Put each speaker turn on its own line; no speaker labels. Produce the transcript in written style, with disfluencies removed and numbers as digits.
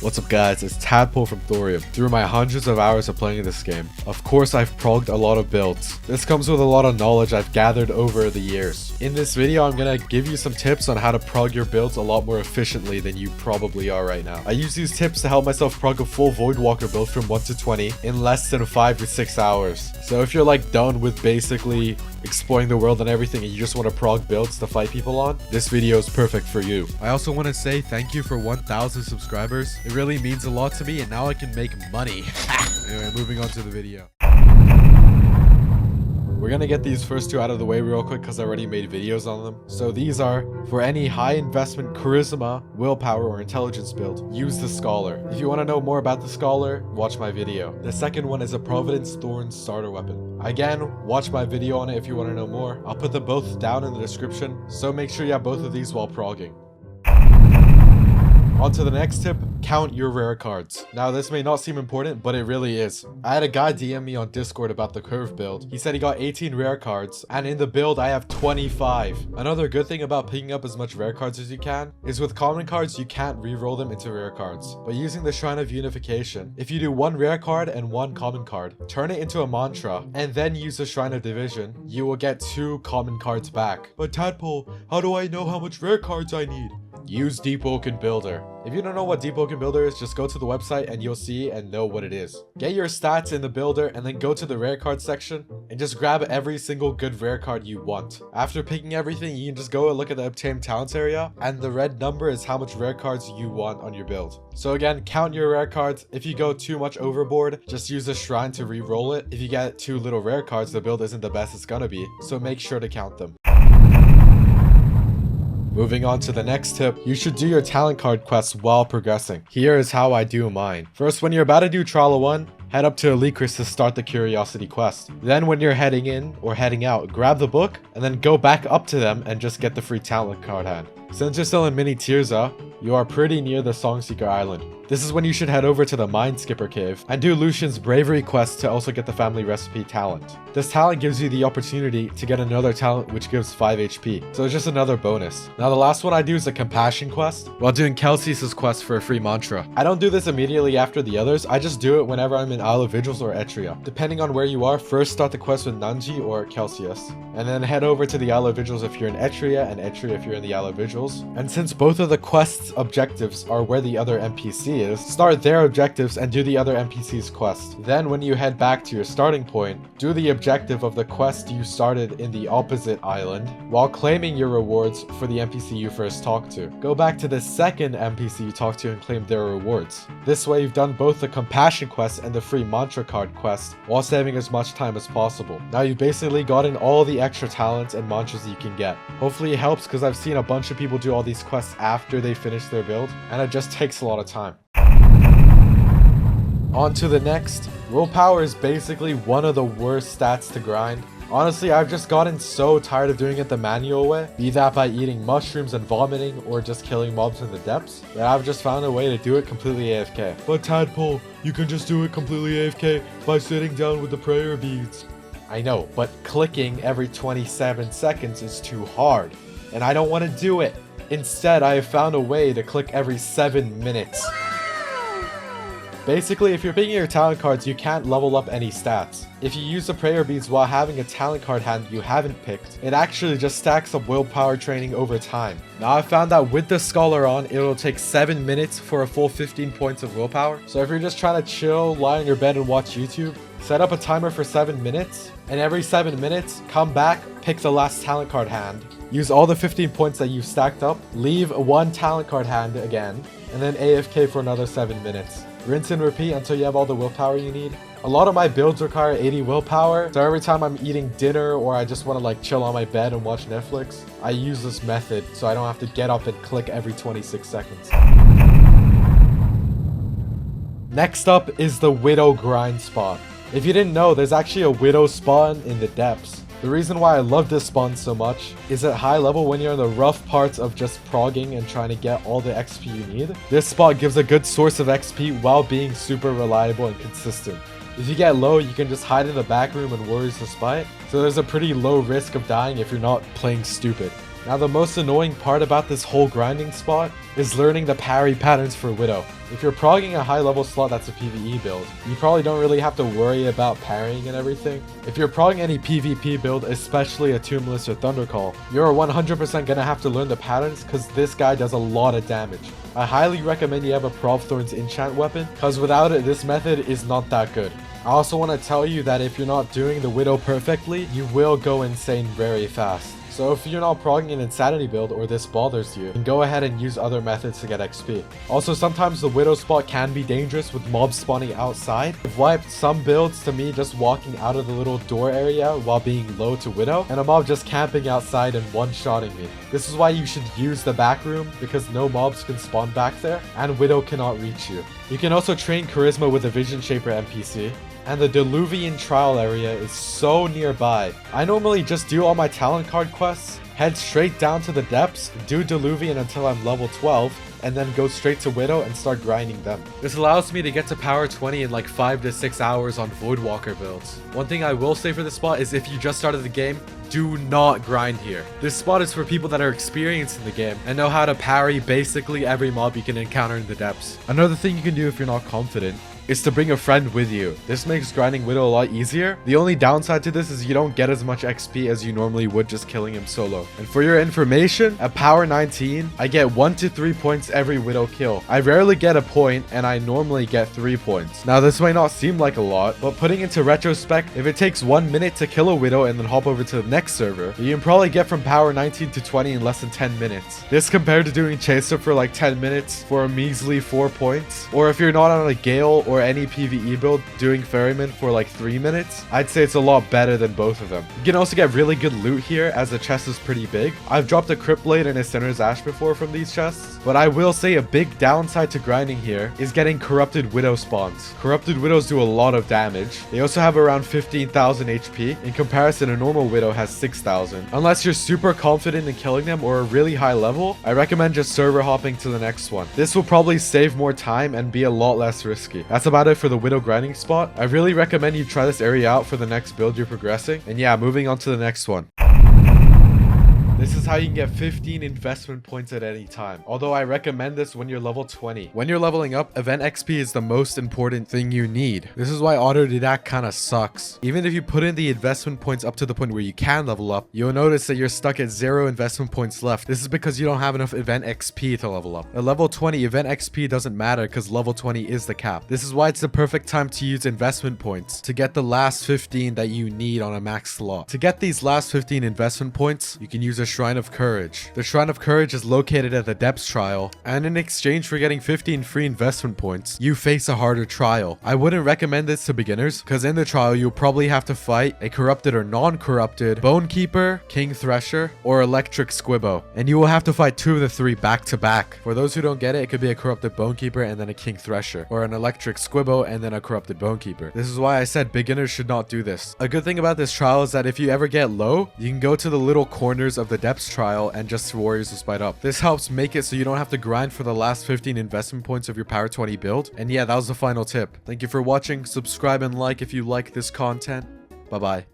What's up guys, it's Tadpole from Thorium. Through my hundreds of hours of playing this game, of course I've progged a lot of builds. This comes with a lot of knowledge I've gathered over the years. In this video, I'm gonna give you some tips on how to prog your builds a lot more efficiently than you probably are right now. I use these tips to help myself prog a full Voidwalker build from 1 to 20 in less than 5 to 6 hours. So if you're like done with basically exploring the world and everything and you just want to prog builds to fight people on, this video is perfect for you. I also want to say thank you for 1,000 subscribers. It really means a lot to me and now I can make money. Anyway, moving on to the video. We're gonna get these first two out of the way real quick because I already made videos on them. So these are for any high investment charisma, willpower, or intelligence build, use the Scholar. If you want to know more about the Scholar, watch my video. The second one is a Providence Thorns starter weapon. Again, watch my video on it if you want to know more. I'll put them both down in the description, so make sure you have both of these while progging. On to the next tip, count your rare cards. Now this may not seem important, but it really is. I had a guy DM me on Discord about the curve build. He said he got 18 rare cards, and in the build I have 25. Another good thing about picking up as much rare cards as you can is with common cards you can't re-roll them into rare cards. But using the Shrine of Unification, if you do one rare card and one common card, turn it into a mantra, and then use the Shrine of Division, you will get 2 common cards back. But Tadpole, how do I know how much rare cards I need? Use Deepwoken Builder. If you don't know what Deepwoken Builder is, just go to the website and you'll see and know what it is. Get your stats in the builder and then go to the rare card section and just grab every single good rare card you want. After picking everything, you can just go and look at the obtained talents area, and the red number is how much rare cards you want on your build. So again, count your rare cards. If you go too much overboard, just use the shrine to re-roll it. If you get too little rare cards, the build isn't the best it's gonna be, so make sure to count them. Moving on to the next tip, you should do your talent card quests while progressing. Here is how I do mine. First, when you're about to do Trial of 1, head up to Elicris to start the Curiosity quest. Then when you're heading in or heading out, grab the book and then go back up to them and just get the free talent card hand. Since you're still in Mini Tirza, you are pretty near the Songseeker Island. This is when you should head over to the Mind Skipper Cave and do Lucian's Bravery quest to also get the Family Recipe talent. This talent gives you the opportunity to get another talent which gives 5 HP, so it's just another bonus. Now the last one I do is a Compassion quest, while doing Kelsey's quest for a free mantra. I don't do this immediately after the others, I just do it whenever I'm in Isle of Vigils or Etria. Depending on where you are, first start the quest with Nanji or Kelsius, and then head over to the Isle of Vigils if you're in Etria, and Etria if you're in the Isle of Vigils. And since both of the quest's objectives are where the other NPC is, start their objectives and do the other NPC's quest. Then when you head back to your starting point, do the objective of the quest you started in the opposite island, while claiming your rewards for the NPC you first talked to. Go back to the second NPC you talked to and claim their rewards. This way you've done both the Compassion quest and the free mantra card quest, while saving as much time as possible. Now you've basically gotten all the extra talents and mantras you can get. Hopefully it helps, because I've seen a bunch of people do all these quests after they finish their build, and it just takes a lot of time. On to the next. Willpower is basically one of the worst stats to grind. Honestly, I've just gotten so tired of doing it the manual way, be that by eating mushrooms and vomiting or just killing mobs in the depths, that I've just found a way to do it completely AFK. But Tadpole, you can just do it completely AFK by sitting down with the prayer beads. I know, but clicking every 27 seconds is too hard, and I don't want to do it. Instead, I have found a way to click every 7 minutes. Basically, if you're picking your talent cards, you can't level up any stats. If you use the prayer beads while having a talent card hand you haven't picked, it actually just stacks up willpower training over time. Now I found that with the Scholar on, it'll take 7 minutes for a full 15 points of willpower. So if you're just trying to chill, lie on your bed and watch YouTube, set up a timer for 7 minutes, and every 7 minutes, come back, pick the last talent card hand, use all the 15 points that you've stacked up, leave one talent card hand again, and then AFK for another 7 minutes. Rinse and repeat until you have all the willpower you need. A lot of my builds require 80 willpower, so every time I'm eating dinner or I just want to like chill on my bed and watch Netflix, I use this method so I don't have to get up and click every 26 seconds. Next up is the Widow grind spot. If you didn't know, there's actually a Widow spawn in the depths. The reason why I love this spawn so much is at high level, when you're in the rough parts of just progging and trying to get all the XP you need, this spot gives a good source of XP while being super reliable and consistent. If you get low, you can just hide in the back room and Warriors to Spite, so there's a pretty low risk of dying if you're not playing stupid. Now the most annoying part about this whole grinding spot is learning the parry patterns for Widow. If you're progging a high level slot that's a PvE build, you probably don't really have to worry about parrying and everything. If you're progging any PvP build, especially a Tombhless or Thundercall, you're 100% gonna have to learn the patterns because this guy does a lot of damage. I highly recommend you have a PROV Thorns enchant weapon, because without it, this method is not that good. I also want to tell you that if you're not doing the Widow perfectly, you will go insane very fast. So if you're not progging an Insanity build or this bothers you, then go ahead and use other methods to get XP. Also, sometimes the Widow spot can be dangerous with mobs spawning outside. I've wiped some builds to me just walking out of the little door area while being low to Widow, and a mob just camping outside and one-shotting me. This is why you should use the back room, because no mobs can spawn back there, and Widow cannot reach you. You can also train Charisma with a Vision Shaper NPC. And the Diluvian trial area is so nearby. I normally just do all my talent card quests, head straight down to the depths, do Diluvian until I'm level 12, and then go straight to Widow and start grinding them. This allows me to get to power 20 in like 5 to 6 hours on Voidwalker builds. One thing I will say for this spot is if you just started the game, do not grind here. This spot is for people that are experienced in the game and know how to parry basically every mob you can encounter in the depths. Another thing you can do if you're not confident is to bring a friend with you. This makes grinding Widow a lot easier. The only downside to this is you don't get as much XP as you normally would just killing him solo. And for your information, at power 19, I get 1 to 3 points every Widow kill. I rarely get a point, and I normally get 3 points. Now this might not seem like a lot, but putting into retrospect, if it takes 1 minute to kill a Widow and then hop over to the next server, you can probably get from power 19 to 20 in less than 10 minutes. This compared to doing Chaser for like 10 minutes for a measly 4 points. Or if you're not on a Gale or any PvE build doing Ferryman for like 3 minutes, I'd say it's a lot better than both of them. You can also get really good loot here as the chest is pretty big. I've dropped a Crypt Blade and a Sinner's Ash before from these chests, but I will say a big downside to grinding here is getting Corrupted Widow spawns. Corrupted Widows do a lot of damage. They also have around 15,000 HP. In comparison, a normal Widow has 6,000. Unless you're super confident in killing them or a really high level, I recommend just server hopping to the next one. This will probably save more time and be a lot less risky. That's about it for the Widow grinding spot. I really recommend you try this area out for the next build you're progressing. And yeah, moving on to the next one. This is how you can get 15 investment points at any time. Although I recommend this when you're level 20. When you're leveling up, event XP is the most important thing you need. This is why autodidact kind of sucks. Even if you put in the investment points up to the point where you can level up, you'll notice that you're stuck at 0 investment points left. This is because you don't have enough event XP to level up. At level 20, event XP doesn't matter because level 20 is the cap. This is why it's the perfect time to use investment points to get the last 15 that you need on a max slot. To get these last 15 investment points, you can use a Shrine of Courage. The Shrine of Courage is located at the Depths Trial, and in exchange for getting 15 free investment points, you face a harder trial. I wouldn't recommend this to beginners, because in the trial you'll probably have to fight a corrupted or non-corrupted Bonekeeper, King Thresher, or Electric Squibbo, and you will have to fight 2 of the 3 back to back. For those who don't get it, it could be a corrupted Bonekeeper and then a King Thresher, or an Electric Squibbo and then a corrupted Bonekeeper. This is why I said beginners should not do this. A good thing about this trial is that if you ever get low, you can go to the little corners of the Depths Trial and just Warriors of Spite up. This helps make it so you don't have to grind for the last 15 investment points of your power 20 build. And yeah, that was the final tip. Thank you for watching. Subscribe and like if you like this content. Bye bye.